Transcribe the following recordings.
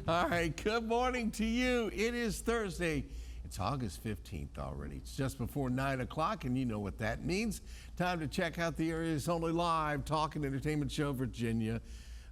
All right, good morning to you. It is Thursday. It's August 15th already. It's just before 9 o'clock, and you know what that means. Time to check out the area's only live talk and entertainment show, Virginia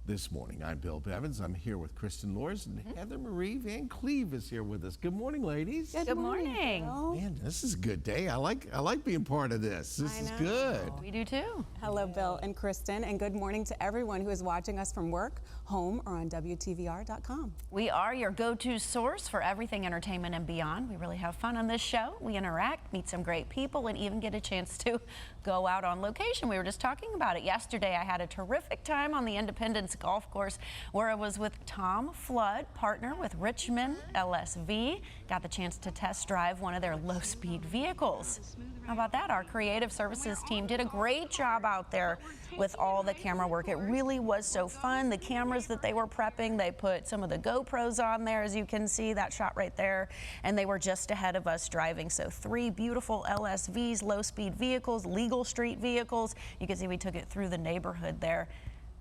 This Morning. I'm Bill Bevins. I'm here with Kristen Lors, and Heather Marie Van Cleve is here with us. Good morning, ladies. Good morning. Man, this is a good day. I like being part of this. This is good. We do too. Hello, Bill and Kristen, and good morning to everyone who is watching us from work, home, or on wtvr.com. We are your go-to source for everything entertainment and beyond. We really have fun on this show. We interact, meet some great people, and even get a chance to go out on location. We were just talking about it yesterday. I had a terrific time on the Independence Golf Course where I was with Tom Flood, partner with Richmond LSV. Got the chance to test drive one of their low-speed vehicles. How about that? Our creative services team did a great job out there with all the camera work. It really was so fun. The cameras that they were prepping, they put some of the GoPros on there, as you can see, that shot right there, and they were just ahead of us driving. So 3 beautiful LSVs, low-speed vehicles, legal street vehicles. You can see we took it through the neighborhood there.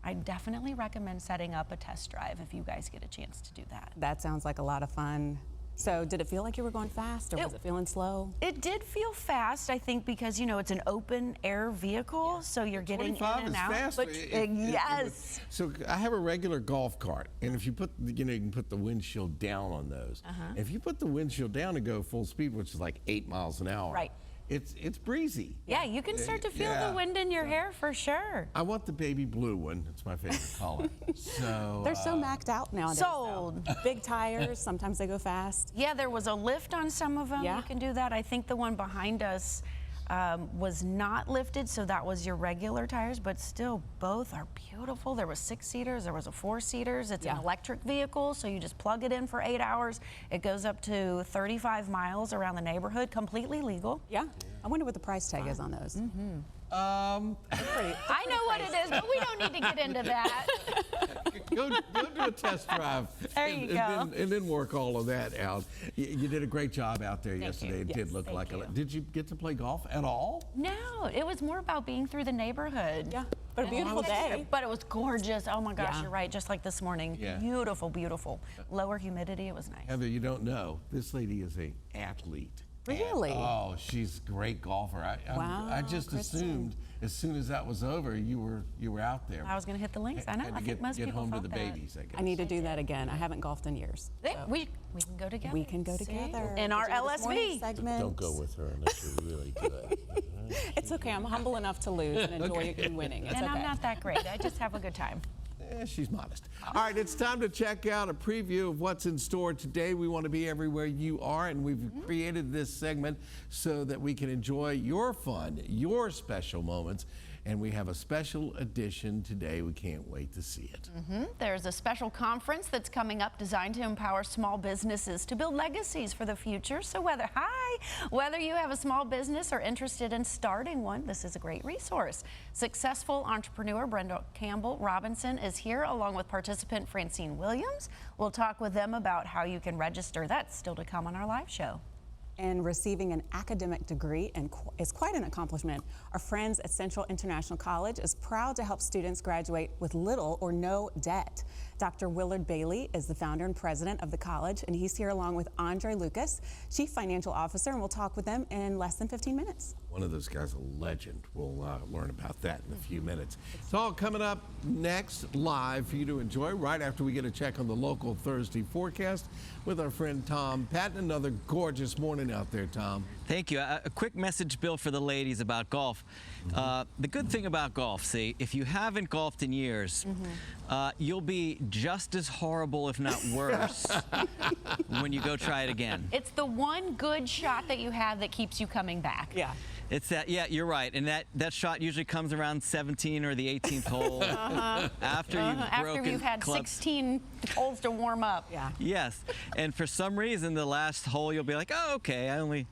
I definitely recommend setting up a test drive if you guys get a chance to do that. That sounds like a lot of fun. So did it feel like you were going fast, or was it feeling slow? It did feel fast, I think, because, you know, it's an open air vehicle, so you're getting in and out. 25 is fast. Yes. So I have a regular golf cart, and if you put, you can put the windshield down on those. If you put the windshield down and go full speed, which is like 8 miles an hour. Right. It's breezy. Yeah, you can start to feel the wind in your hair for sure. I want the baby blue one. It's my favorite color. So They're so maxed out nowadays. Sold. Big tires, sometimes they go fast. Yeah, there was a lift on some of them. Yeah. You can do that. I think the one behind us was not lifted, so that was your regular tires, but still both are beautiful. There was 6-seaters, there was a 4-seaters. It's an electric vehicle, so you just plug it in for 8 hours. It goes up to 35 miles around the neighborhood, completely legal. Yeah. I wonder what the price tag is on those. I know what it is, but we don't need to get into that. go do a test drive. There you go. And then work all of that out. You did a great job out there yesterday. It did look like a. Did you get to play golf at all? No, it was more about being through the neighborhood. Yeah, but a beautiful day. But it was gorgeous. Oh my gosh, you're right. Just like this morning. Yeah. Beautiful, beautiful. Lower humidity. It was nice. Heather, you don't know. This lady is an athlete. Really? Oh, she's a great golfer. I just assumed as soon as that was over, you were out there. I was going to hit the links. I know. I think most get people home to thought the that. babies, I guess. I need to do that again. I haven't golfed in years. We can go together. We can go together. In our This morning LSV. segment. Don't go with her unless you're really good. It's okay. I'm humble enough to lose and enjoy you winning. It's And okay. I'm not that great. I just have a good time. She's modest. All right, it's time to check out a preview of what's in store today. We want to be everywhere you are, and we've created this segment so that we can enjoy your fun, your special moments. And we have a special edition today. We can't wait to see it. There's a special conference that's coming up designed to empower small businesses to build legacies for the future. So whether you have a small business or interested in starting one, this is a great resource. Successful entrepreneur Brenda Campbell Robinson is here along with participant Francine Williams. We'll talk with them about how you can register. That's still to come on our live show. And receiving an academic degree is quite an accomplishment. Our friends at Central International College is proud to help students graduate with little or no debt. Dr. Willard Bailey is the founder and president of the college, and he's here along with Andre Lucas, Chief Financial Officer, and we'll talk with them in less than 15 minutes. One of those guys, a legend. We'll learn about that in a few minutes. It's all coming up next live for you to enjoy right after we get a check on the local Thursday forecast with our friend Tom Patton. Another gorgeous morning out there, Tom. Thank you. A quick message, Bill, for the ladies about golf. The good thing about golf, see, if you haven't golfed in years, you'll be just as horrible, if not worse, when you go try it again. It's the one good shot that you have that keeps you coming back. Yeah. It's that, yeah, you're right. And that shot usually comes around 17 or the 18th hole after you've had clubs. 16 holes to warm up. Yeah. Yes. And for some reason, the last hole, you'll be like, oh, okay, I only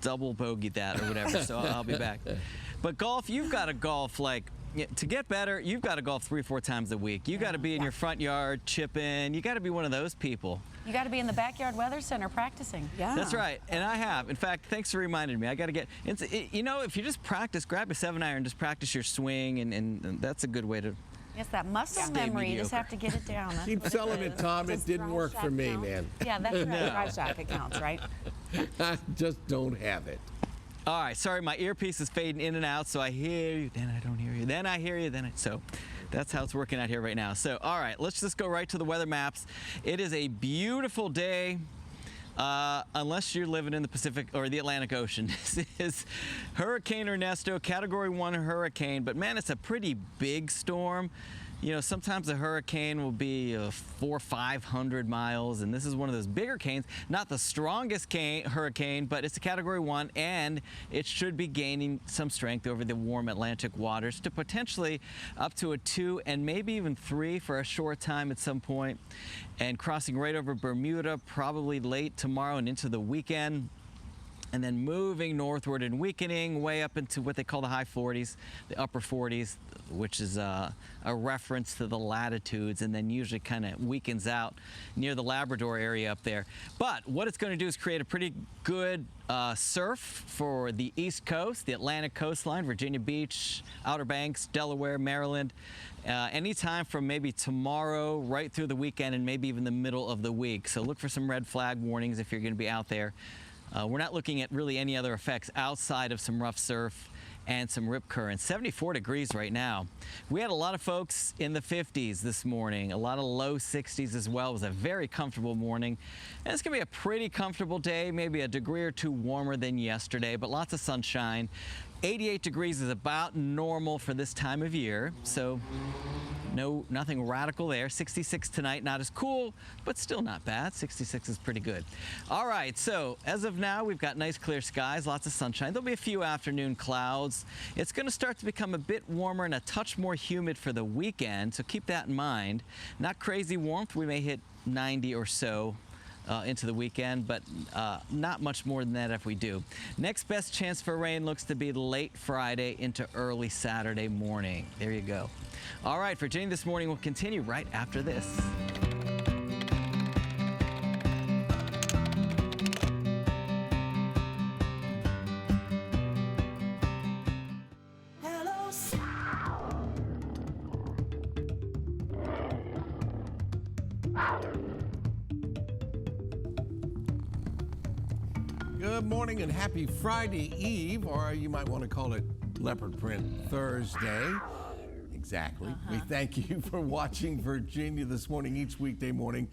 double bogeyed that or whatever, so I'll be back. But golf, you've got to golf like, to get better, you've got to golf 3 or 4 times a week. You got to be in your front yard, chipping. You got to be one of those people. You got to be in the backyard weather center practicing. Yeah. That's right, and I have. In fact, thanks for reminding me. I got to get, you know, if you just practice, grab a 7-iron, just practice your swing, and that's a good way to Yes, that muscle Stay memory. You just mediocre. have to get it down. That's Keep what selling is. it, Tom. It Does didn't Drive work for Shack me, count? man. Yeah, that's right. Drive Shack accounts, right? I just don't have it. All right, sorry, my earpiece is fading in and out, so I hear you, then I don't hear you, then I hear you, so that's how it's working out here right now. So, all right, let's just go right to the weather maps. It is a beautiful day, unless you're living in the Pacific or the Atlantic Ocean. This is Hurricane Ernesto, Category 1 hurricane, but man, it's a pretty big storm. You know, sometimes a hurricane will be 400 or 500 miles, and this is one of those bigger canes. Not the strongest hurricane, but it's a Category 1, and it should be gaining some strength over the warm Atlantic waters to potentially up to a 2 and maybe even 3 for a short time at some point, and crossing right over Bermuda probably late tomorrow and into the weekend. And then moving northward and weakening way up into what they call the high 40s, the upper 40s, which is a reference to the latitudes, and then usually kind of weakens out near the Labrador area up there. But what it's going to do is create a pretty good surf for the East Coast, the Atlantic coastline, Virginia Beach, Outer Banks, Delaware, Maryland. Anytime from maybe tomorrow right through the weekend and maybe even the middle of the week. So look for some red flag warnings if you're going to be out there. We're not looking at really any other effects outside of some rough surf and some rip currents. 74 degrees right now. We had a lot of folks in the 50s this morning, a lot of low 60s as well. It was a very comfortable morning. And it's going to be a pretty comfortable day, maybe a degree or 2 warmer than yesterday, but lots of sunshine. 88 degrees is about normal for this time of year, so nothing radical there. 66 tonight, not as cool, but still not bad. 66 is pretty good. All right, so as of now, we've got nice clear skies, lots of sunshine. There'll be a few afternoon clouds. It's going to start to become a bit warmer and a touch more humid for the weekend, so keep that in mind. Not crazy warmth. We may hit 90 or so into the weekend, but not much more than that if we do. Next best chance for rain looks to be late Friday into early Saturday morning. There you go. All right, Virginia This Morning will continue right after this. Good morning and happy Friday Eve, or you might want to call it Leopard Print Thursday. Exactly. We thank you for watching Virginia This Morning each weekday morning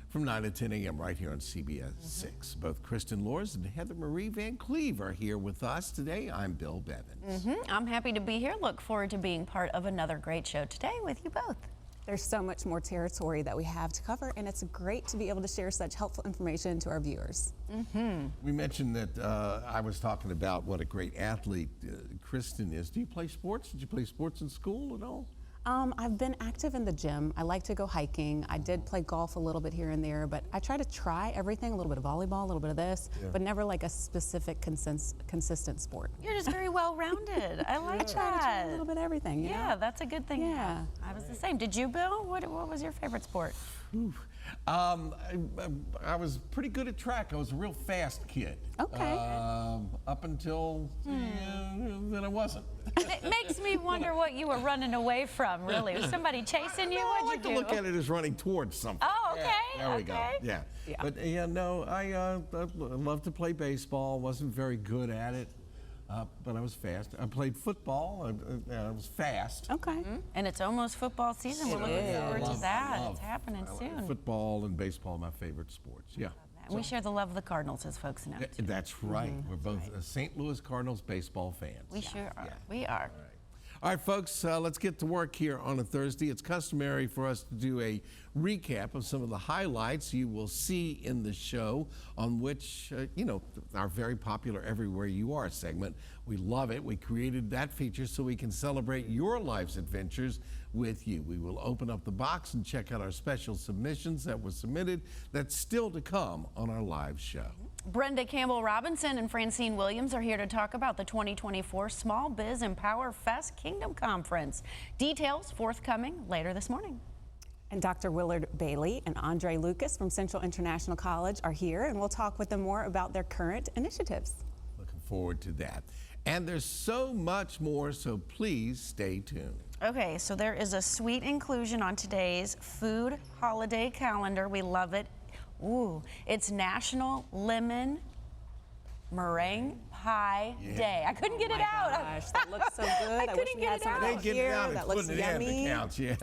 from 9 to 10 a.m. right here on CBS 6. Both Kristen Lors and Heather Marie Van Cleve are here with us today. I'm Bill Bevins. I'm happy to be here. Look forward to being part of another great show today with you both. There's so much more territory that we have to cover, and it's great to be able to share such helpful information to our viewers. We mentioned that I was talking about what a great athlete Kristen is. Do you play sports? Did you play sports in school at all? I've been active in the gym. I like to go hiking. I did play golf a little bit here and there, but I try to try everything, a little bit of volleyball, a little bit of this, but never like a specific consistent sport. You're just very well-rounded. I like that. I try a little bit of everything, you Yeah, know? that's a good thing. Yeah. I was the same. Did you, Bill? What was your favorite sport? I was pretty good at track. I was a real fast kid. Okay. Up until then I wasn't. It makes me wonder what you were running away from, really. Was somebody chasing you? I What'd like you to do? look at it as running towards something. Oh, okay. Yeah, there we go. Yeah. But yeah, no, I love to play baseball. Wasn't very good at it, but I was fast. I played football. I was fast. Okay. And it's almost football season. We're looking forward to that. It's happening soon. Football and baseball are my favorite sports. Yeah. And we share the love of the Cardinals, as folks know. too. That's right. We're both St. Louis Cardinals baseball fans. We sure are. Yeah. We are. All right, folks, let's get to work here on a Thursday. It's customary for us to do a recap of some of the highlights you will see in the show, on which, our very popular Everywhere You Are segment. We love it. We created that feature so we can celebrate your life's adventures with you. We will open up the box and check out our special submissions that were submitted that's still to come on our live show. Brenda Campbell Robinson and Francine Williams are here to talk about the 2024 Small Biz Empower Fest Kingdom Conference. Details forthcoming later this morning. And Dr. Willard Bailey and Andre Lucas from Central International College are here, and we'll talk with them more about their current initiatives. Looking forward to that. And there's so much more, so please stay tuned. Okay, so there is a sweet inclusion on today's food holiday calendar. We love it. Ooh, it's National Lemon Meringue Pie Day. I couldn't get it out. Gosh, that looks so good. I wish couldn't we get had it some out. of They that get it here. out and That looks putting it in yummy. the counts, yeah.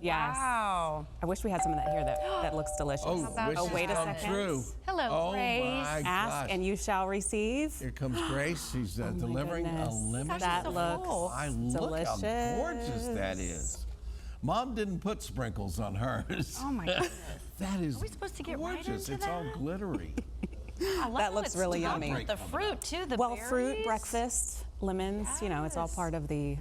Yes. Wow. I wish we had some of that here that looks delicious. about Oh, this wait a one? second. True. Hello, Oh Grace. my Ask gosh. and you shall receive. Here comes Grace. She's delivering a goodness. lemon. That so looks full. Look how delicious. gorgeous that is. Mom didn't put sprinkles on hers. Oh my goodness. That is we supposed to get right gorgeous. into It's all that? glittery. I love That how looks it's really stuffed yummy. with the fruit too, the Well, berries. fruit, breakfast, lemons, you know, it's all Yes. part of the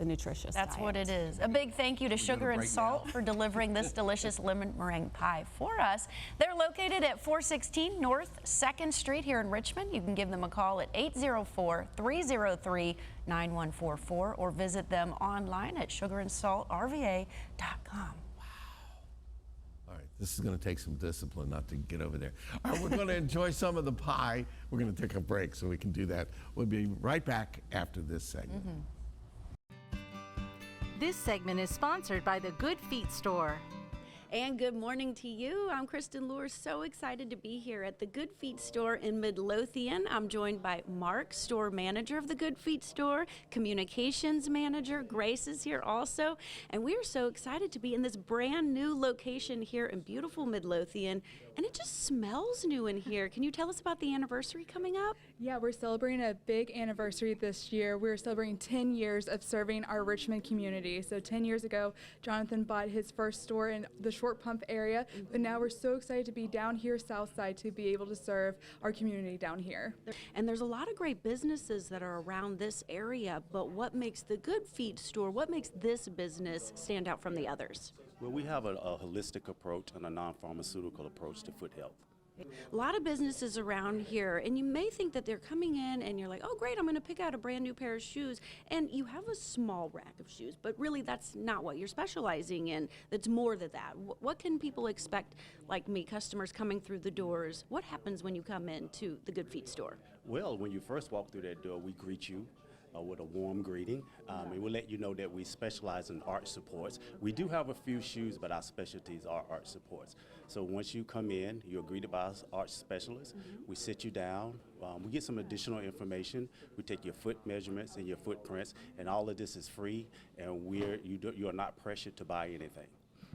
nutritious That's what diet. it is. A big thank you to Sugar and break Salt now. for delivering this delicious lemon meringue pie for us. They're located at 416 North 2nd Street here in Richmond. You can give them a call at 804-303-9144 or visit them online at sugarandsaltrva.com. All right, this is going to take some discipline not to get over there. All right, we're going to enjoy some of the pie. We're going to take a break so we can do that. We'll be right back after this segment. This segment is sponsored by the Good Feet Store. And good morning to you. I'm Kristen Lure, so excited to be here at the Good Feet Store in Midlothian. I'm joined by Mark, store manager of the Good Feet Store, communications manager. Grace is here also. And we are so excited to be in this brand new location here in beautiful Midlothian. And it just smells new in here. Can you tell us about the anniversary coming up? Yeah, we're celebrating a big anniversary this year. We're celebrating 10 years of serving our Richmond community. So 10 years ago, Jonathan bought his first store in the Short Pump area, but now we're so excited to be down here south side to be able to serve our community down here. And there's a lot of great businesses that are around this area, but what makes the Good Feet Store, what makes this business stand out from the others? Well, we have a holistic approach and a non-pharmaceutical approach to foot health. A lot of businesses around here, and you may think that they're coming in and you're like, oh great, I'm going to pick out a brand new pair of shoes, and you have a small rack of shoes, but really that's not what you're specializing in. That's more than that. What can people expect, like me, customers coming through the doors? What happens when you come into the Good Feet Store? Well, when you first walk through that door, we greet you with a warm greeting, and we'll let you know that we specialize in arch supports. We do have a few shoes, but our specialties are arch supports. So once you come in, you're greeted by our arch specialists. We sit you down. We get some additional information. We take your foot measurements and your footprints, and all of this is free, and you are not pressured to buy anything.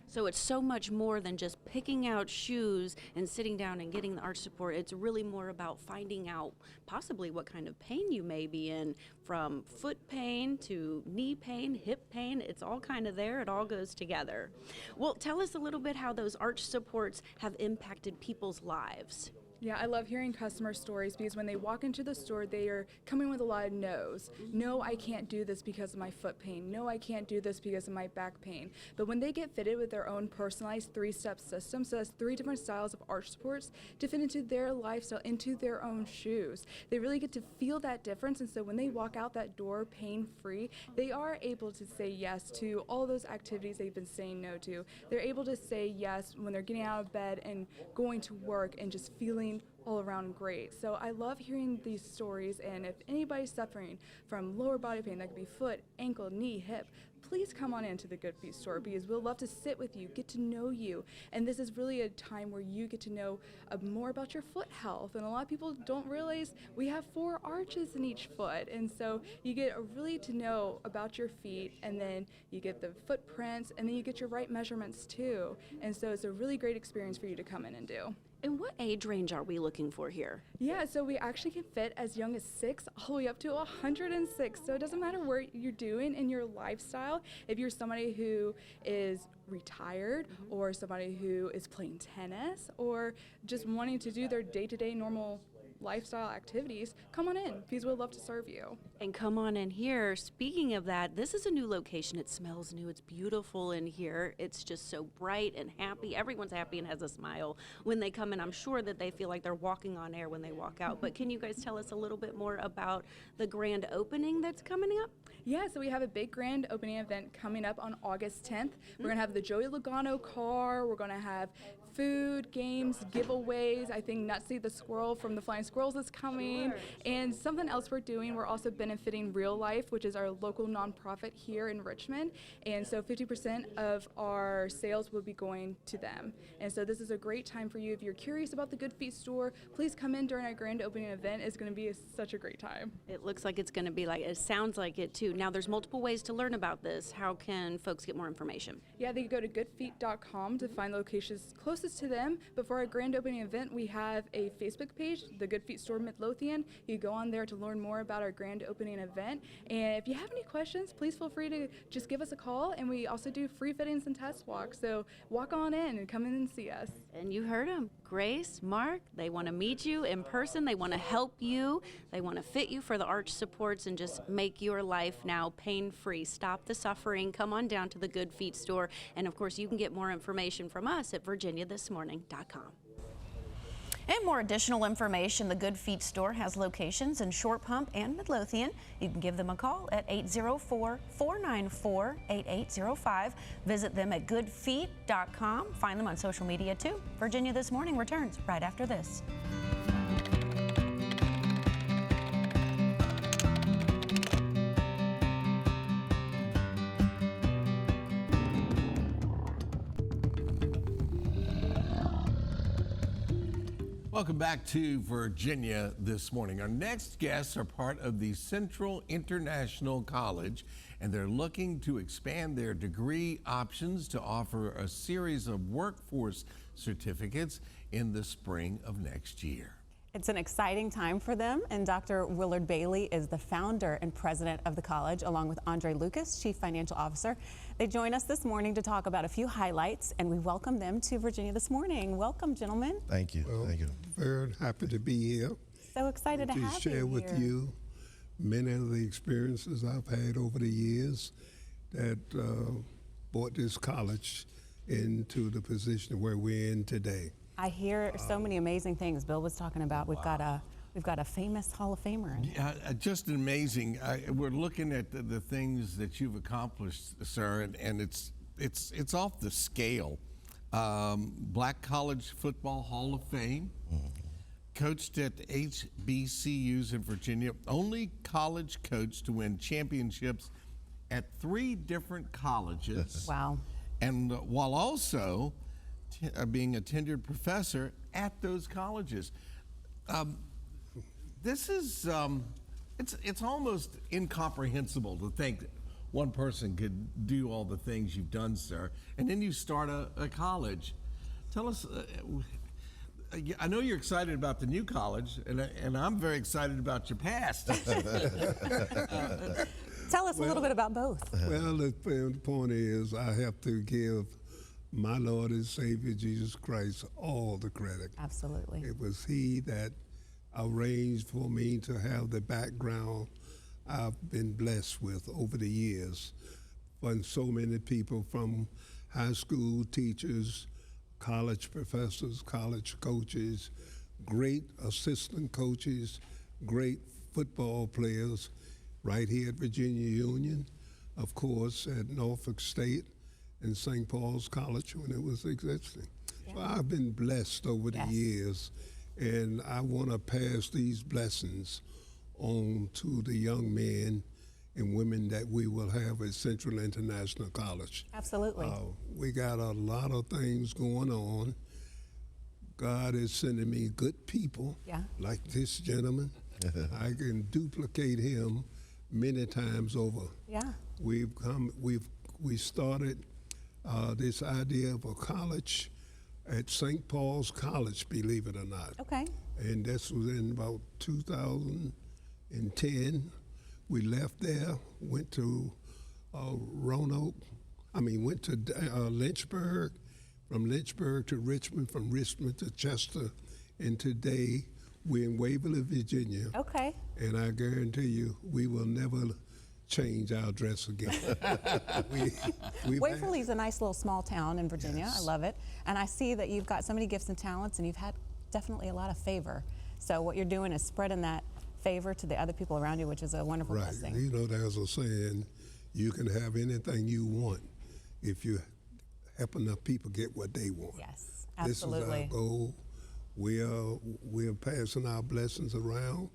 So it's so much more than just picking out shoes and sitting down and getting the arch support. It's really more about finding out possibly what kind of pain you may be in, from foot pain to knee pain, hip pain. It's all kind of there. It all goes together. Well, tell us a little bit how those arch supports have impacted people's lives. Yeah, I love hearing customer stories because when they walk into the store, they are coming with a lot of no's. No, I can't do this because of my foot pain. No, I can't do this because of my back pain. But when they get fitted with their own personalized 3-step system, so that's 3 different styles of arch supports to fit into their lifestyle, into their own shoes, they really get to feel that difference. And so when they walk out that door pain-free, they are able to say yes to all those activities they've been saying no to. They're able to say yes when they're getting out of bed and going to work and just feeling all around great. So I love hearing these stories, and if anybody's suffering from lower body pain, that could be foot, ankle, knee, hip, please come on into the Good Feet Store because we'll love to sit with you, get to know you. And this is really a time where you get to know more about your foot health. And a lot of people don't realize we have 4 arches in each foot. And so you get really to know about your feet, and then you get the footprints, and then you get your right measurements too. And so it's a really great experience for you to come in and do. And what age range are we looking for here? Yeah, so we actually can fit as young as 6 all the way up to 106. So it doesn't matter what you're doing in your lifestyle. If you're somebody who is retired, or somebody who is playing tennis, or just wanting to do their day-to-day normal lifestyle activities, come on in because we'd love to serve you. And come on in here. Speaking of that, this is a new location. It smells new. It's beautiful in here. It's just so bright and happy. Everyone's happy and has a smile when they come in. I'm sure that they feel like they're walking on air when they walk out. But can you guys tell us a little bit more about the grand opening that's coming up? Yeah, so we have a big grand opening event coming up on August 10th. We're going to have the Joey Logano car. We're going to have food, games, giveaways. I think Nutsy the squirrel from the Flying Squirrels is coming. And something else we're doing, we're also benefiting Real Life, which is our local nonprofit here in Richmond. And so 50% of our sales will be going to them. And so this is a great time for you. If you're curious about the Good Feet store, please come in during our grand opening event. It's going to be such a great time. It looks like it's going to be like, it sounds like it too. Now, there's multiple ways to learn about this. How can folks get more information? Yeah, they can go to goodfeet.com to find the locations closest to them. But for our grand opening event, we have a Facebook page, the Good Feet Store Midlothian. You go on there to learn more about our grand opening event. And if you have any questions, please feel free to just give us a call. And we also do free fittings and test walks. So walk on in and come in and see us. And you heard them. Grace, Mark, they want to meet you in person. They want to help you. They want to fit you for the arch supports and just make your life now pain-free. Stop the suffering. Come on down to the Good Feet store. And of course, you can get more information from us at virginiathismorning.com. And more additional information, the Good Feet store has locations in Short Pump and Midlothian. You can give them a call at 804-494-8805. Visit them at goodfeet.com. Find them on social media too. Virginia This Morning returns right after this. Welcome back to Virginia This Morning. Our next guests are part of the Central International College, and they're looking to expand their degree options to offer a series of workforce certificates in the spring of next year. It's an exciting time for them, and Dr. Willard Bailey is the founder and president of the college, along with Andre Lucas, chief financial officer. They join us this morning to talk about a few highlights, and we welcome them to Virginia This Morning. Welcome, gentlemen. Thank you. Well, Thank you. Very happy to be here. So excited to have you share with here. you many of the experiences I've had over the years that brought this college into the position where we're in today. I hear so many amazing things. Bill was talking about we've got a famous Hall of Famer. Yeah, just amazing. We're looking at the things that you've accomplished, sir, and it's off the scale. Black College Football Hall of Fame, coached at HBCUs in Virginia, only college coach to win championships at 3 different colleges. Wow. And while also being a tenured professor at those colleges. This is, it's almost incomprehensible to think that one person could do all the things you've done, sir, and then you start a college. Tell us, I know you're excited about the new college, and I'm very excited about your past. Tell us a little bit about both. Well, the point is I have to give my Lord and Savior Jesus Christ all the credit. Absolutely. It was He that arranged for me to have the background I've been blessed with over the years. From so many people, from high school teachers, college professors, college coaches, great assistant coaches, great football players right here at Virginia Union, of course, at Norfolk State, and St. Paul's College when it was existing. Yeah. So I've been blessed over the years, and I want to pass these blessings on to the young men and women that we will have at Central International College. Absolutely. We got a lot of things going on. God is sending me good people like this gentleman. I can duplicate him many times over. Yeah. We started this idea of a college at St. Paul's College, believe it or not. Okay. And this was in about 2010. We left there, went to went to Lynchburg, from Lynchburg to Richmond, from Richmond to Chester, and today we're in Waverly, Virginia. Okay. And I guarantee you, we will never change our dress again. Waverly's a nice little small town in Virginia. Yes. I love it. And I see that you've got so many gifts and talents, and you've had definitely a lot of favor. So what you're doing is spreading that favor to the other people around you, which is a wonderful blessing. You know, there's a saying, you can have anything you want if you help enough people get what they want. Yes, absolutely. This is our goal. We are passing our blessings around,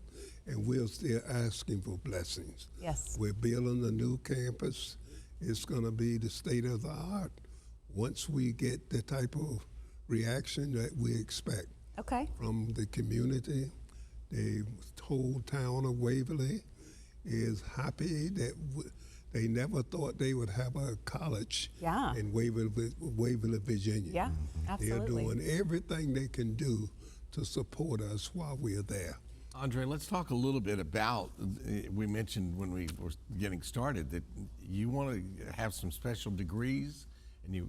and we're still asking for blessings. Yes. We're building a new campus. It's going to be the state of the art once we get the type of reaction that we expect Okay. from the community. The whole town of Waverly is happy that they never thought they would have a college Yeah. in Waverly, Virginia. Yeah, They're absolutely. doing everything they can do to support us while we're there. Andre, let's talk a little bit about, we mentioned when we were getting started that you want to have some special degrees, and you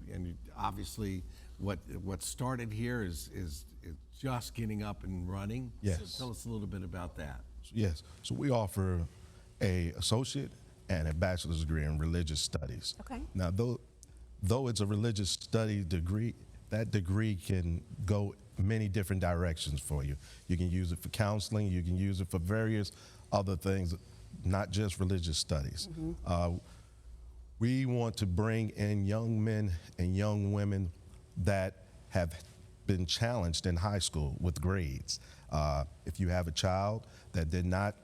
obviously what started here is just getting up and running. Yes. So tell us a little bit about that. Yes. So we offer a associate and a bachelor's degree in religious studies. Okay. Now, though it's a religious study degree, that degree can go many different directions for you. You can use it for counseling. You can use it for various other things, not just religious studies. We want to bring in young men and young women that have been challenged in high school with grades. If you have a child that did not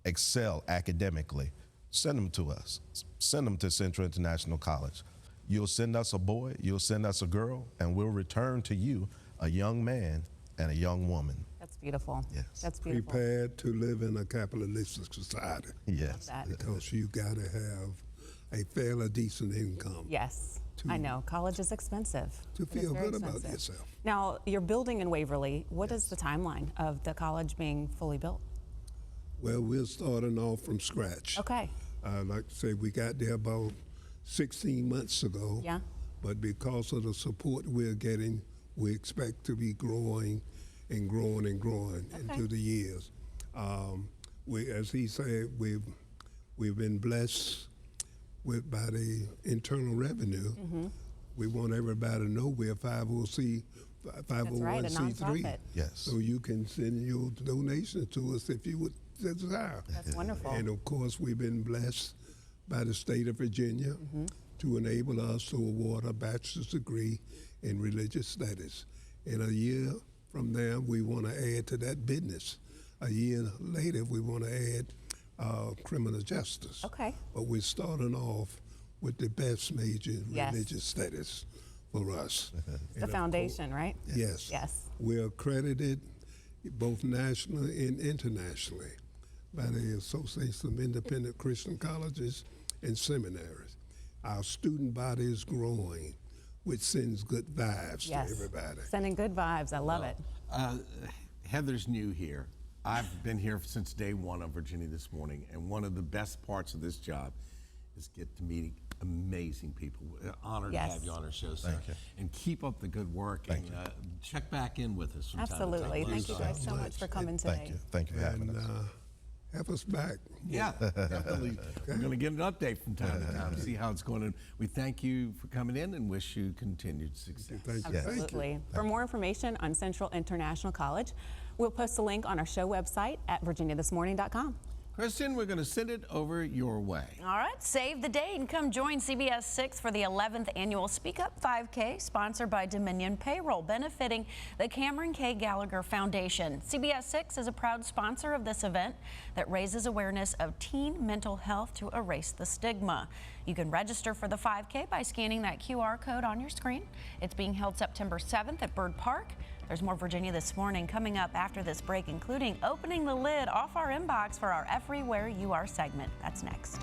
excel academically, send them to us. Send them to Central International College. You'll send us a boy, you'll send us a girl, and we'll return to you a young man and a young woman. That's beautiful. Yes. That's beautiful. Prepared to live in a capitalistic society Yes. That. because you got to have a fairly decent income. Yes. I know. College is expensive. To It is feel very good about expensive. yourself. Now, you're building in Waverly. What is the timeline of the college being fully built? Well, we're starting off from scratch. Okay. Like I say, we got there about 16 months ago. Yeah. But because of the support we're getting, we expect to be growing and growing and growing into the years. As he said, we've been blessed by the internal revenue. We want everybody to know we're 501c3. right, a nonprofit. Yes. So you can send your donation to us if you would desire. That's wonderful. And of course, we've been blessed by the state of Virginia to enable us to award a bachelor's degree in religious studies. In a year from there, we want to add to that business. A year later, we want to add criminal justice. Okay. But we're starting off with the best major in Yes. religious studies for us. The foundation, right? Yes. Yes. We're accredited both nationally and internationally by the Association of Independent Christian Colleges and Seminaries. Our student body is growing, which sends good vibes Yes. to everybody. Sending good vibes. I love it. Heather's new here. I've been here since day one of Virginia This Morning, and one of the best parts of this job is get to meet amazing people. Honored Yes. to have you on our show, sir. Thank you. And keep up the good work, and check back in with us from time to Absolutely. time. Thank you guys so much for coming today. Thank you. Thank you for having And us. have us back. Yeah, definitely. We're going to get an update from time to time, see how it's going. And we thank you for coming in and wish you continued success. Thank you. Yes. Thank you. Absolutely. For more information on Central International College, we'll post a link on our show website at virginiathismorning.com. Kristen, we're going to send it over your way. All right, save the date and come join CBS 6 for the 11th annual Speak Up 5K, sponsored by Dominion Payroll, benefiting the Cameron K. Gallagher Foundation. CBS 6 is a proud sponsor of this event that raises awareness of teen mental health to erase the stigma. You can register for the 5K by scanning that QR code on your screen. It's being held September 7th at Byrd Park. There's more Virginia This Morning coming up after this break, including opening the lid off our inbox for our Everywhere You Are segment. That's next.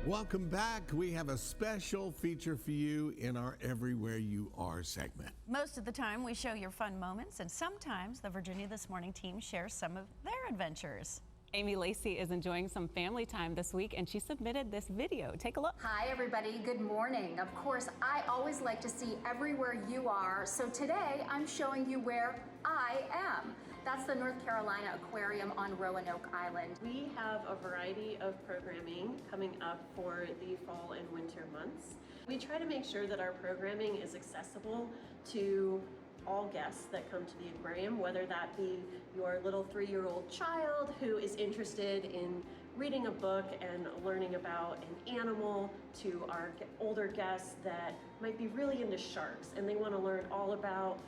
Welcome back. We have a special feature for you in our Everywhere You Are segment. Most of the time, we show your fun moments, and sometimes the Virginia This Morning team shares some of their adventures. Amy Lacey is enjoying some family time this week, and she submitted this video. Take a look. Hi, everybody. Good morning. Of course, I always like to see everywhere you are. So today, I'm showing you where I am. That's the North Carolina Aquarium on Roanoke Island. We have a variety of programming coming up for the fall and winter months. We try to make sure that our programming is accessible to all guests that come to the aquarium, whether that be your little 3-year-old child who is interested in reading a book and learning about an animal, to our older guests that might be really into sharks and they want to learn all about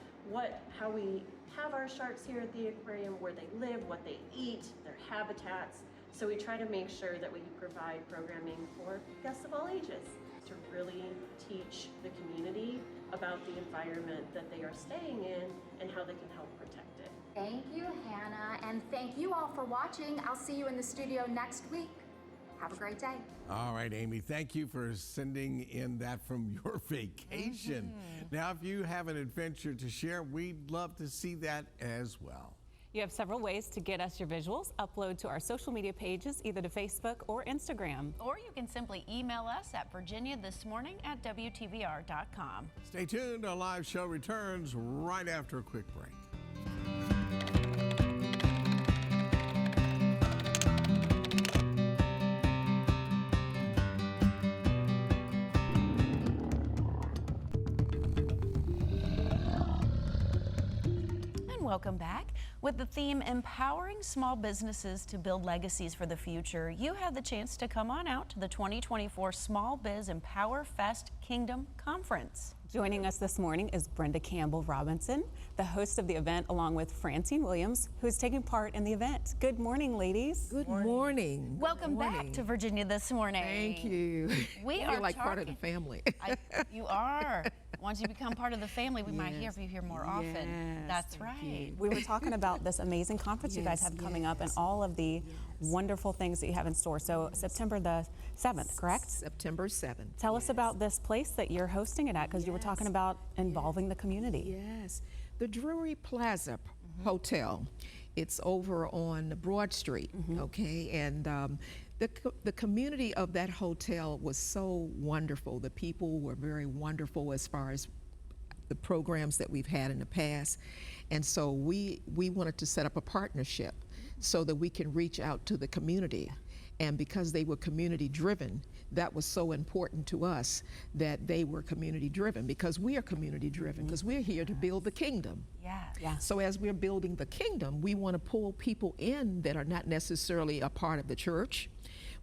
how we have our sharks here at the aquarium, where they live, what they eat, their habitats. So we try to make sure that we provide programming for guests of all ages to really teach the community about the environment that they are staying in and how they can help protect it. Thank you, Hannah, and thank you all for watching. I'll see you in the studio next week. Have a great day. All right, Amy, thank you for sending in that from your vacation. Now, if you have an adventure to share, we'd love to see that as well. You have several ways to get us your visuals. Upload to our social media pages, either to Facebook or Instagram. Or you can simply email us at virginiathismorning@wtvr.com. Stay tuned. Our live show returns right after a quick break. Welcome back. With the theme Empowering Small Businesses to Build Legacies for the Future, you had the chance to come on out to the 2024 Small Biz Empower Fest Kingdom Conference. Joining us this morning is Brenda Campbell Robinson, the host of the event, along with Francine Williams, who is taking part in the event. Good morning, ladies. Good morning. Welcome back to Virginia This Morning. Thank you. We I are feel like part of the family. You are. Once you become part of the family, we might hear you here more often. Yes, That's thank right. you. We were talking about this amazing conference you guys have coming up and all of the wonderful things that you have in store. So September the 7th, correct? September 7th. Tell us about this place that you're hosting it at, because you were talking about involving the community. Yes. The Drury Plaza Hotel. It's over on Broad Street, okay? And the community of that hotel was so wonderful. The people were very wonderful as far as the programs that we've had in the past. And so we wanted to set up a partnership so that we can reach out to the community. And because they were community driven, that was so important to us that they were community driven, because we are community driven, because we're here to build the kingdom. Yeah. So as we're building the kingdom, we want to pull people in that are not necessarily a part of the church.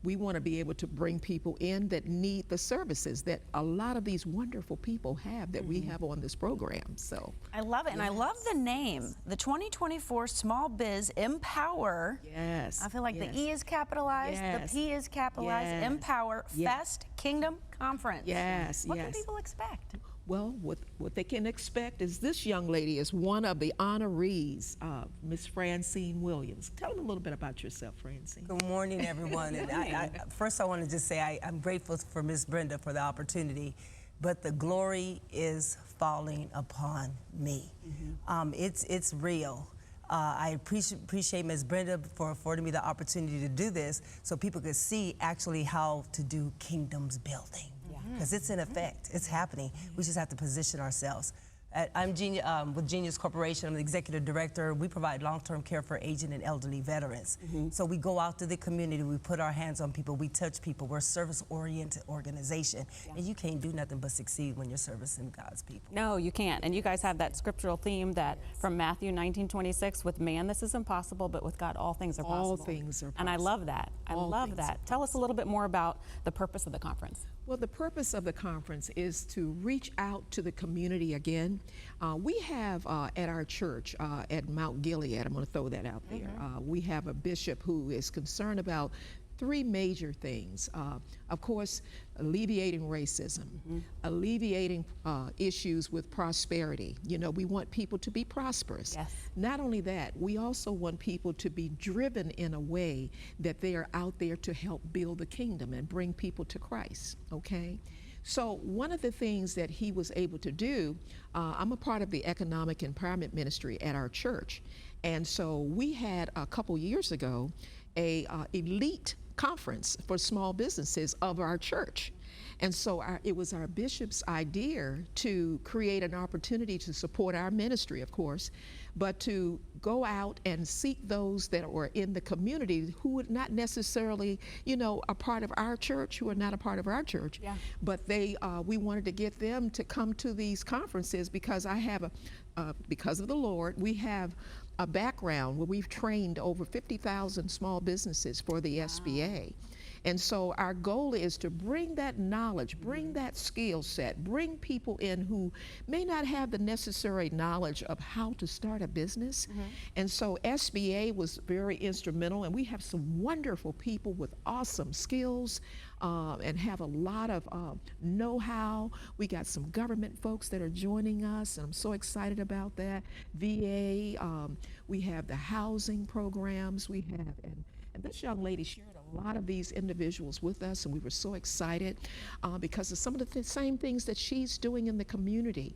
We want to be able to bring people in that need the services that a lot of these wonderful people have that we have on this program. So I love it, and I love the name, the 2024 Small Biz Empower. Yes. I feel like the E is capitalized, the P is capitalized. Empower Fest Kingdom Conference. Yes. What can people expect? Well, what they can expect is this young lady is one of the honorees, Miss Francine Williams. Tell them a little bit about yourself, Francine. Good morning, everyone. And first I want to just say I'm grateful for Miss Brenda for the opportunity, but the glory is falling upon me. It's real. I appreciate Ms. Brenda for affording me the opportunity to do this so people could see actually how to do kingdoms building. Because it's in effect, it's happening. We just have to position ourselves. I'm with Genius Corporation. I'm the executive director. We provide long-term care for aging and elderly veterans. So we go out to the community, we put our hands on people, we touch people. We're a service-oriented organization. And you can't do nothing but succeed when you're servicing God's people. No, you can't. And you guys have that scriptural theme that from Matthew 19:26, with man this is impossible, but with God all things are possible. All things are possible. And I love that. I love that. Tell us a little bit more about the purpose of the conference. Well, the purpose of the conference is to reach out to the community again. We have at our church at Mount Gilead, I'm going to throw that out there, we have a bishop who is concerned about 3 major things. Of course, alleviating racism, alleviating issues with prosperity. You know, we want people to be prosperous. Yes. Not only that, we also want people to be driven in a way that they are out there to help build the kingdom and bring people to Christ, okay? So one of the things that he was able to do, I'm a part of the Economic Empowerment Ministry at our church. And so we had a couple years ago a elite conference for small businesses of our church. And so it was our bishop's idea to create an opportunity to support our ministry, of course, but to go out and seek those that were in the community who would not necessarily, you know, a part of our church, who are not a part of our church, but we wanted to get them to come to these conferences because because of the Lord, we have a background where we've trained over 50,000 small businesses for the SBA. And so our goal is to bring that knowledge, bring that skill set, bring people in who may not have the necessary knowledge of how to start a business. And so SBA was very instrumental, and we have some wonderful people with awesome skills and have a lot of know-how. We got some government folks that are joining us, and I'm so excited about that. VA, we have the housing programs, we have, and this young lady shared a lot of these individuals with us, and we were so excited because of some of the same things that she's doing in the community.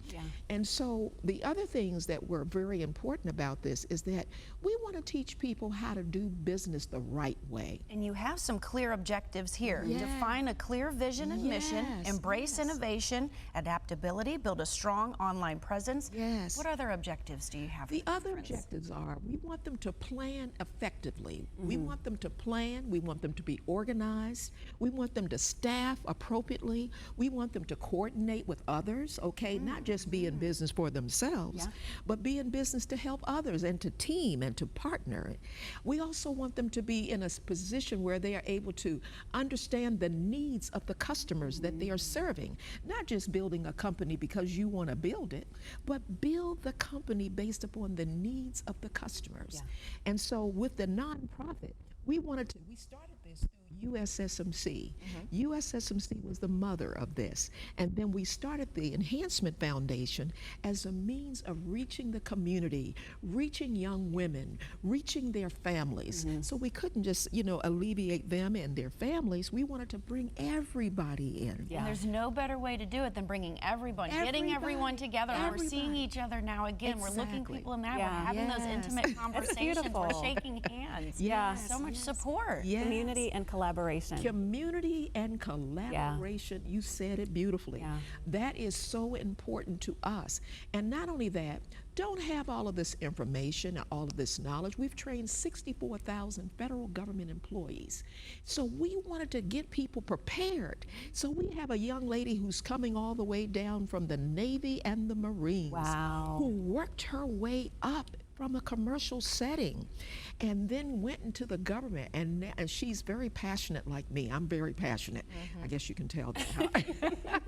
And so the other things that were very important about this is that we want to teach people how to do business the right way. And you have some clear objectives here. Define a clear vision and mission, embrace innovation, adaptability, build a strong online presence. What other objectives do you have? The other objectives are we want them to plan effectively. We want them to plan, we want them to be organized, we want them to staff appropriately, we want them to coordinate with others, okay, not just be in business for themselves, but be in business to help others and to team and to partner. We also want them to be in a position where they are able to understand the needs of the customers that they are serving, not just building a company because you want to build it, but build the company based upon the needs of the customers. And so with the nonprofit, we started this through USSMC. USSMC was the mother of this. And then we started the Enhancement Foundation as a means of reaching the community, reaching young women, reaching their families. So we couldn't just, you know, alleviate them and their families. We wanted to bring everybody in. And there's no better way to do it than bringing everyone, getting everyone together. And we're seeing each other now again. We're looking people in the eye. We're having those intimate conversations. We're shaking hands. So much support. Community and collaboration. Community and collaboration. You said it beautifully. That is so important to us. And not only that, don't have all of this information and all of this knowledge. We've trained 64,000 federal government employees. So we wanted to get people prepared. So we have a young lady who's coming all the way down from the Navy and the Marines, who worked her way up from a commercial setting and then went into the government, and she's very passionate like me. I'm very passionate. I guess you can tell that.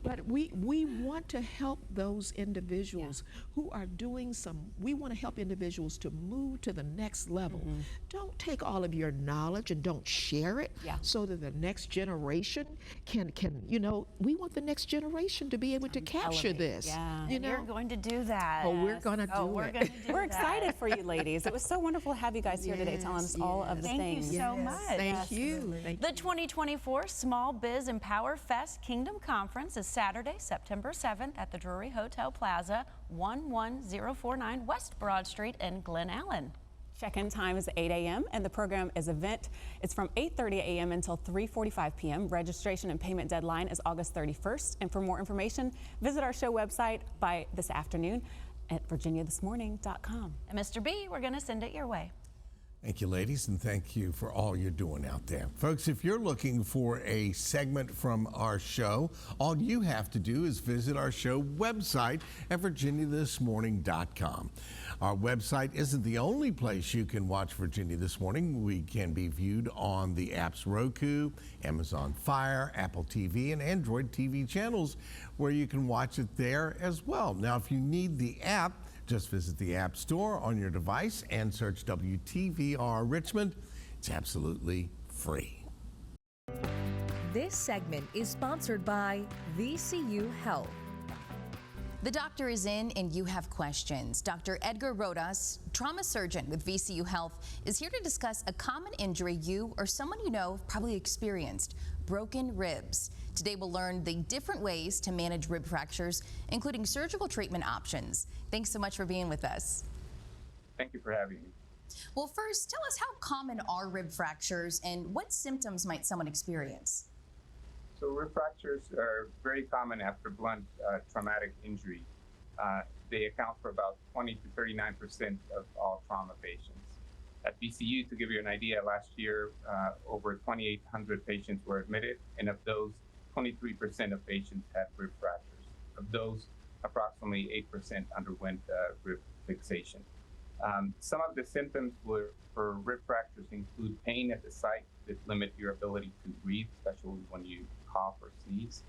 But we want to help those individuals who are doing we want to help individuals to move to the next level. Don't take all of your knowledge and don't share it so that the next generation can, you know, we want the next generation to be able to capture this. You know? You're going to do that. Oh, we're going to do it. We're excited for you ladies. It was so wonderful to have you guys here today telling us all of the things. Thank you so much. Thank you. The 2024 Small Biz Empower Fest Kingdom Conference is Saturday, September 7th at the Drury Hotel Plaza, 11049 West Broad Street in Glen Allen. Check-in time is 8 a.m. and the program is it's from 8:30 a.m. until 3:45 p.m. Registration and payment deadline is August 31st. And for more information, visit our show website by this afternoon at virginiathismorning.com. And Mr. B, we're going to send it your way. Thank you, ladies, and thank you for all you're doing out there. Folks, if you're looking for a segment from our show, all you have to do is visit our show website at virginiathismorning.com. Our website isn't the only place you can watch Virginia This Morning. We can be viewed on the apps Roku, Amazon Fire, Apple TV, and Android TV channels, where you can watch it there as well. Now, if you need the app, just visit the App Store on your device and search WTVR Richmond. It's absolutely free. This segment is sponsored by VCU Health. The doctor is in and you have questions. Dr. Edgar Rodas, trauma surgeon with VCU Health, is here to discuss a common injury you or someone you know probably experienced: broken ribs. Today we'll learn the different ways to manage rib fractures, including surgical treatment options. Thanks so much for being with us. Thank you for having me. Well, first, tell us how common are rib fractures and what symptoms might someone experience? So rib fractures are very common after blunt traumatic injury. They account for about 20 to 39% of all trauma patients. At VCU, to give you an idea, last year over 2,800 patients were admitted, and of those, 23% of patients had rib fractures. Of those, approximately 8% underwent rib fixation. Some of the symptoms for rib fractures include pain at the site that limit your ability to breathe, especially when you cough or sneeze.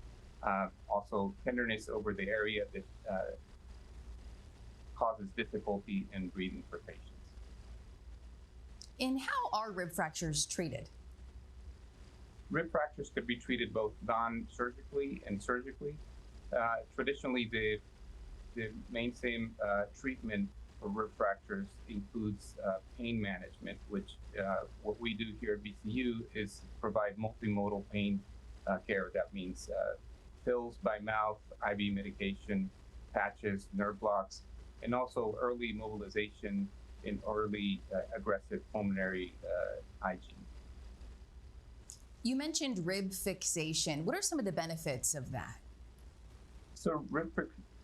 Also, tenderness over the area that causes difficulty in breathing for patients. And how are rib fractures treated? Rib fractures could be treated both non-surgically and surgically. Traditionally, the mainstay treatment for rib fractures includes pain management, which what we do here at VCU is provide multimodal pain care. That means pills by mouth, IV medication, patches, nerve blocks, and also early mobilization in early aggressive pulmonary hygiene. You mentioned rib fixation. What are some of the benefits of that? So rib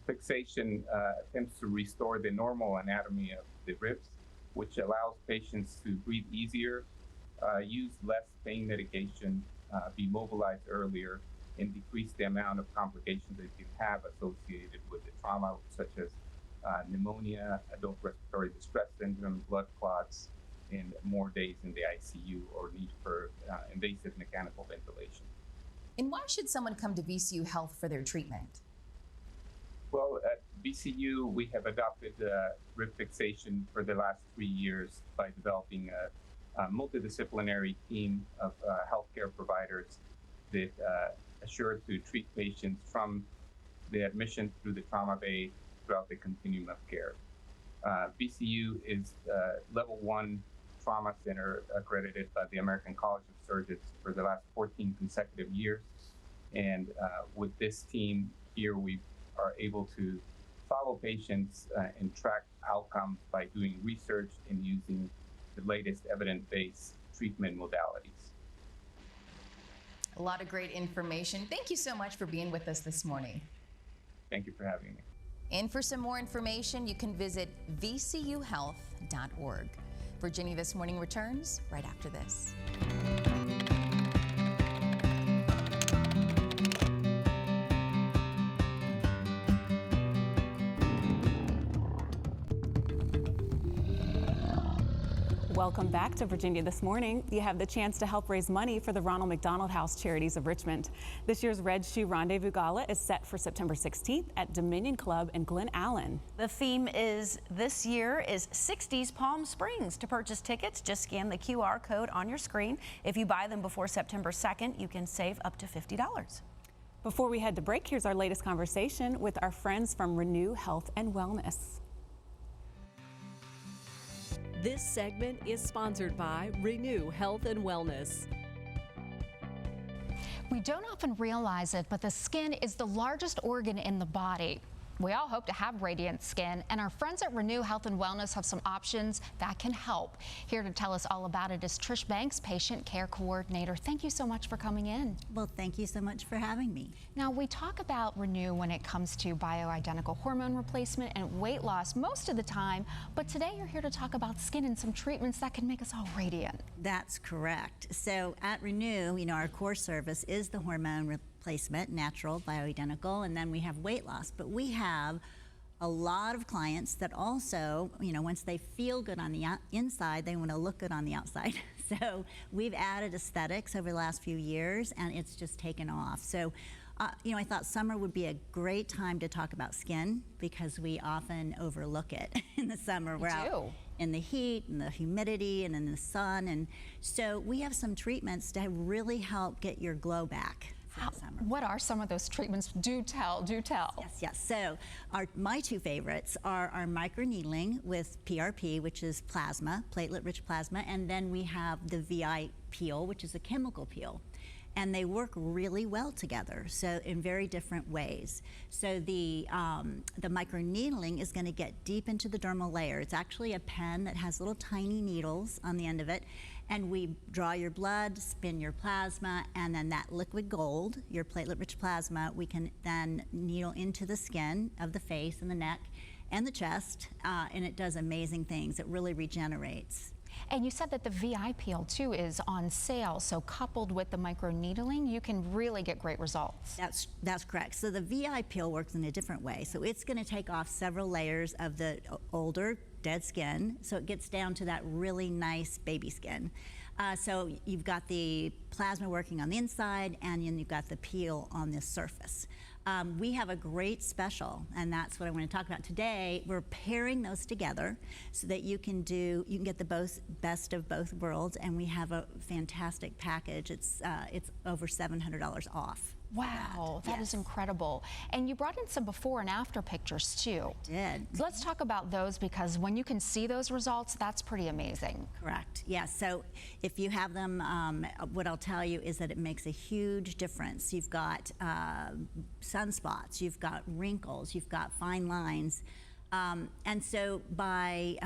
fixation attempts to restore the normal anatomy of the ribs, which allows patients to breathe easier, use less pain medication, be mobilized earlier, and decrease the amount of complications that you can have associated with the trauma, such as pneumonia, adult respiratory distress syndrome, blood clots, and more days in the ICU or need for invasive mechanical ventilation. And why should someone come to VCU Health for their treatment? Well, at VCU, we have adopted rib fixation for the last 3 years by developing a multidisciplinary team of healthcare providers that assure to treat patients from the admission through the trauma bay throughout the continuum of care. VCU is level 1 trauma center accredited by the American College of Surgeons for the last 14 consecutive years. And with this team here, we are able to follow patients and track outcomes by doing research and using the latest evidence-based treatment modalities. A lot of great information. Thank you so much for being with us this morning. Thank you for having me. And for some more information, you can visit vcuhealth.org. Virginia This Morning returns right after this. Welcome back to Virginia This Morning. You have the chance to help raise money for the Ronald McDonald House Charities of Richmond. This year's Red Shoe Rendezvous Gala is set for September 16th at Dominion Club in Glen Allen. The theme this year is 60s Palm Springs. To purchase tickets, just scan the QR code on your screen. If you buy them before September 2nd, you can save up to $50. Before we head to break, here's our latest conversation with our friends from Renew Health and Wellness. This segment is sponsored by Renew Health and Wellness. We don't often realize it, but the skin is the largest organ in the body. We all hope to have radiant skin, and our friends at Renew Health and Wellness have some options that can help. Here to tell us all about it is Trish Banks, Patient Care Coordinator. Thank you so much for coming in. Well, thank you so much for having me. Now, we talk about Renew when it comes to bioidentical hormone replacement and weight loss most of the time, but today you're here to talk about skin and some treatments that can make us all radiant. That's correct. So at Renew, our core service is the hormone replacement, natural, bioidentical, and then we have weight loss. But we have a lot of clients that also, once they feel good on the inside, they want to look good on the outside. So we've added aesthetics over the last few years, and it's just taken off. So, I thought summer would be a great time to talk about skin because we often overlook it in the summer. We're out in the heat and the humidity and in the sun. And so we have some treatments to really help get your glow back. What are some of those treatments? Do tell. Yes. So my two favorites are our microneedling with PRP, which is plasma, platelet-rich plasma, and then we have the VI peel, which is a chemical peel. and they work really well together, so in very different ways. So the microneedling is going to get deep into the dermal layer. It's actually a pen that has little tiny needles on the end of it, and we draw your blood, spin your plasma, and then that liquid gold, your platelet-rich plasma, we can then needle into the skin of the face and the neck and the chest, and it does amazing things. It really regenerates. And you said that the VI peel too is on sale, so coupled with the microneedling, you can really get great results. That's correct. So the VI peel works in a different way. So it's going to take off several layers of the older dead skin, so it gets down to that really nice baby skin. So you've got the plasma working on the inside, and then you've got the peel on the surface. We have a great special, and that's what I want to talk about today. We're pairing those together so that you can get the best of both worlds, and we have a fantastic package. It's over $700 off. Wow, that is incredible. And you brought in some before and after pictures too. I did. So let's talk about those, because when you can see those results, that's pretty amazing. Correct. Yeah, so if you have them, what I'll tell you is that it makes a huge difference. You've got sunspots, you've got wrinkles, you've got fine lines. And so by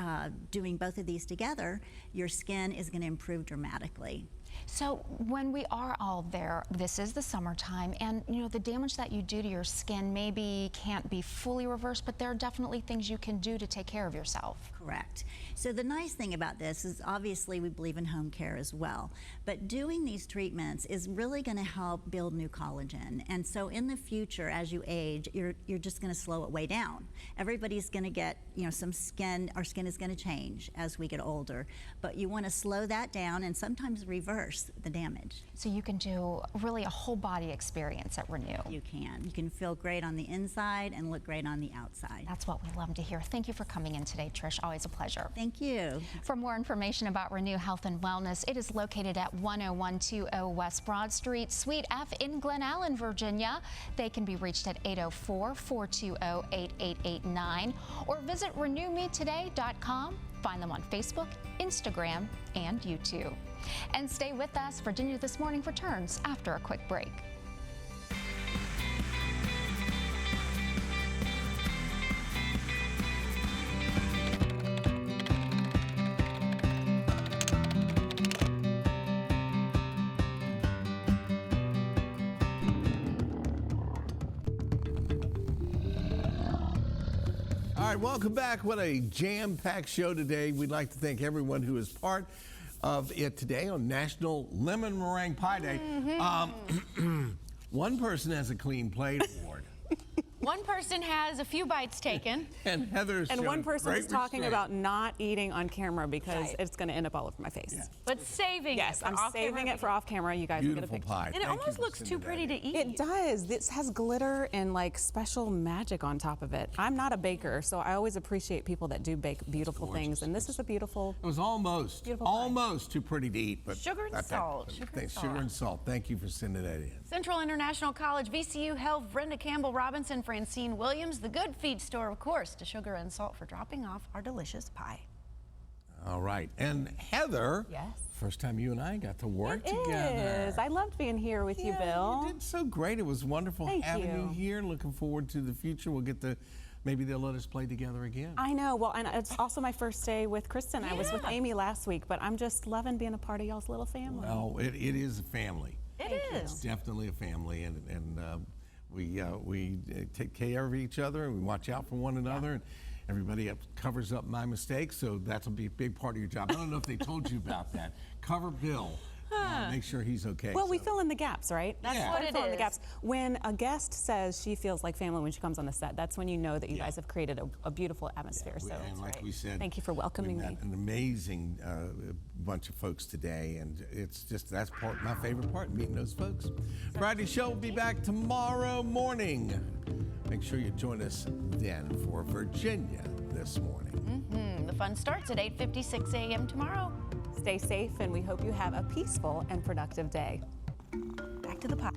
doing both of these together, your skin is going to improve dramatically. So when we are all there, this is the summertime, and you know the damage that you do to your skin maybe can't be fully reversed, but there are definitely things you can do to take care of yourself. Correct. So the nice thing about this is obviously we believe in home care as well, but doing these treatments is really going to help build new collagen. And so in the future, as you age, you're just going to slow it way down. Everybody's going to get, some skin, our skin is going to change as we get older, but you want to slow that down and sometimes reverse the damage. So you can do really a whole body experience at Renew. You can. You can feel great on the inside and look great on the outside. That's what we love to hear. Thank you for coming in today, Trish. Always a pleasure. Thank you. For more information about Renew Health and Wellness, it is located at 10120 West Broad Street, Suite F in Glen Allen, Virginia. They can be reached at 804-420-8889 or visit renewmetoday.com. Find them on Facebook, Instagram, and YouTube. And stay with us. Virginia This Morning returns after a quick break. All right, welcome back. What a jam-packed show today. We'd like to thank everyone who is part of it today on National Lemon Meringue Pie Day. One person has a clean plate award. One person has a few bites taken. And Heather's And one person great is talking restraint. about not eating on camera because it's going to end up all over my face. Yeah. But saving Yes, it for I'm off saving camera it for off camera. You guys will get a Beautiful picture. pie. And it Thank you almost for looks sending too that pretty in. to eat. It does. This has glitter and like special magic on top of it. I'm not a baker, so I always appreciate people that do bake beautiful things. And this is a beautiful. It was almost Beautiful pie. almost too pretty to eat, but Sugar and not that. salt. Sugar and Thanks, salt. sugar and salt. Thank you for sending that in. Central International College, VCU Health, Brenda Campbell Robinson, Francine Williams, the Good Feed Store, of course, to Sugar and Salt for dropping off our delicious pie. All right, and Heather. Yes. First time you and I got to work It together. is. I loved being here with you, Bill. You did so great. It was wonderful Thank having you you. here. Looking forward to the future. We'll get to, maybe they'll let us play together again. I know. Well, and it's also my first day with Kristen. I was with Amy last week, but I'm just loving being a part of y'all's little family. Well, it is a family. It It's is. definitely a family, and we take care of each other, and we watch out for one another. And everybody covers up my mistakes, so that'll be a big part of your job. I don't know if they told you about that. Cover Bill. Make sure he's okay. Well, we fill in the gaps, right? That's Yeah. what We it fill in the is. gaps. When a guest says she feels like family when she comes on the set, that's when you know that you guys have created a beautiful atmosphere. So and like we said, thank you for welcoming we me. met an amazing bunch of folks today, and it's just my favorite part, meeting those folks. Friday show will be back tomorrow morning. Make sure you join us then for Virginia This Morning. The fun starts at 8:56 a.m. tomorrow. Stay safe, and we hope you have a peaceful and productive day. Back to the pie.